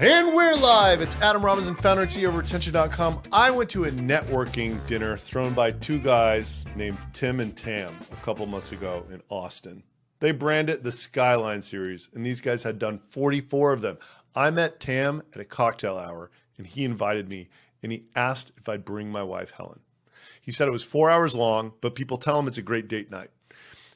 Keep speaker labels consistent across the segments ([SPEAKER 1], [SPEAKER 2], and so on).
[SPEAKER 1] And we're live. It's Adam Robinson, founder and CEO of Retention.com. I went to a networking dinner thrown by two guys named Tim and Tam a couple months ago in Austin. They brand it the Skyline Series, and these guys had done 44 of them. I met Tam at a cocktail hour, and he invited me, and he asked if I'd bring my wife, Helen. He said it was 4 hours long, but people tell him it's a great date night.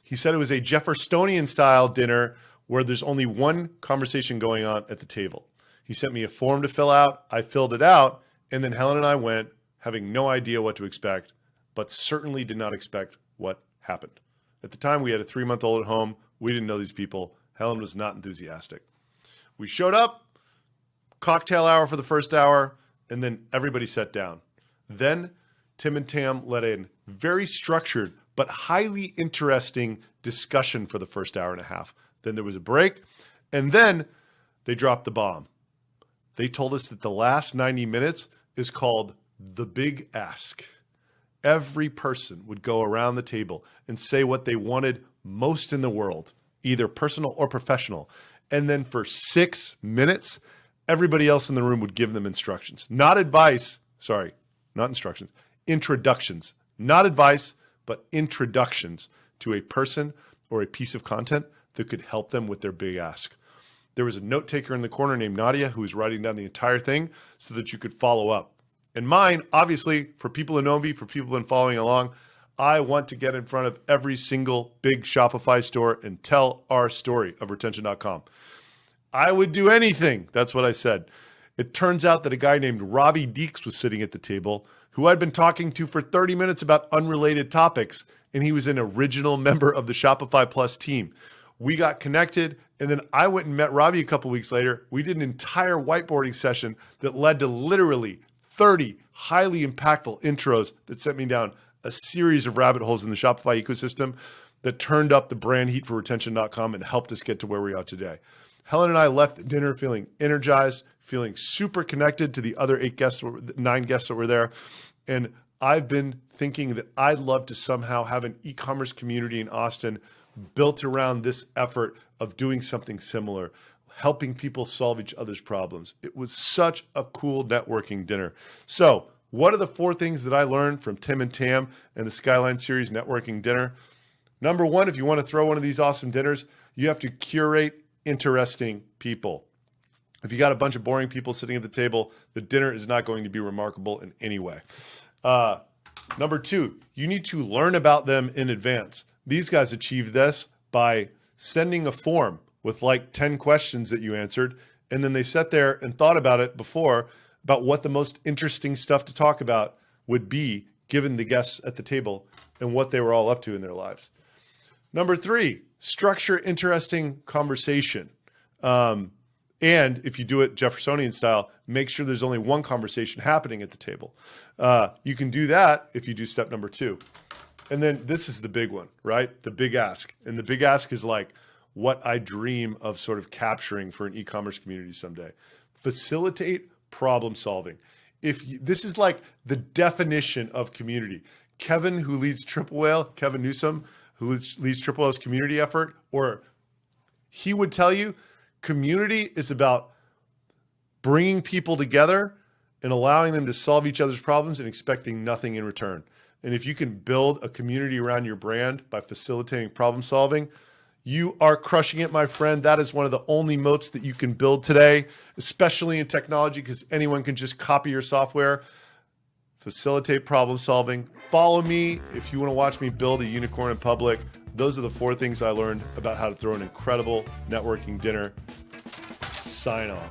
[SPEAKER 1] He said it was a Jeffersonian-style dinner where there's only one conversation going on at the table. He sent me a form to fill out. I filled it out, and then Helen and I went, having no idea what to expect, but certainly did not expect what happened. At the time, we had a 3-month-old at home. We didn't know these people. Helen was not enthusiastic. We showed up, cocktail hour for the first hour, and then everybody sat down. Then Tim and Tam led a very structured but highly interesting discussion for the first hour and a half. Then there was a break, and then they dropped the bomb. They told us that the last 90 minutes is called the Big Ask. Every person would go around the table and say what they wanted most in the world, either personal or professional. And then for 6 minutes, everybody else in the room would give them instructions. Not advice, sorry, not instructions, introductions. Not advice, but introductions to a person or a piece of content that could help them with their big ask. There was a note taker in the corner named Nadia who was writing down the entire thing so that you could follow up. And mine, obviously, for people who know me, for people who have been following along, I want to get in front of every single big Shopify store and tell our story of Retention.com. I would do anything. That's what I said. It turns out that a guy named Robbie Deeks was sitting at the table who I'd been talking to for 30 minutes about unrelated topics, and he was an original member of the Shopify Plus team. We got connected, and then I went and met Robbie a couple weeks later. We did an entire whiteboarding session that led to literally 30 highly impactful intros that sent me down a series of rabbit holes in the Shopify ecosystem that turned up the brand heat for Retention.com and helped us get to where we are today. Helen and I left the dinner feeling energized, feeling super connected to the other 9 guests that were there. And I've been thinking that I'd love to somehow have an e-commerce community in Austin built around this effort of doing something similar, helping people solve each other's problems. It was such a cool networking dinner. So what are the 4 things that I learned from Tim and Tam and the Skyline Series networking dinner? Number 1, if you want to throw one of these awesome dinners, you have to curate interesting people. If you got a bunch of boring people sitting at the table, the dinner is not going to be remarkable in any way. Number 2, you need to learn about them in advance. These guys achieved this by sending a form with like 10 questions that you answered, and then they sat there and thought about it before, about what the most interesting stuff to talk about would be given the guests at the table and what they were all up to in their lives. Number 3, structure interesting conversation. And if you do it Jeffersonian style, make sure there's only one conversation happening at the table. You can do that if you do step number 2. And then this is the big one, right? The big ask. And the big ask is like what I dream of sort of capturing for an e-commerce community someday. Facilitate problem solving. This is like the definition of community. Kevin, who leads Triple Whale, Kevin Newsom, who leads Triple Whale's community effort, or he would tell you, community is about bringing people together and allowing them to solve each other's problems and expecting nothing in return. And if you can build a community around your brand by facilitating problem solving, you are crushing it, my friend. That is one of the only moats that you can build today, especially in technology, because anyone can just copy your software. Facilitate problem solving. Follow me if you want to watch me build a unicorn in public. Those are the 4 things I learned about how to throw an incredible networking dinner. Sign off.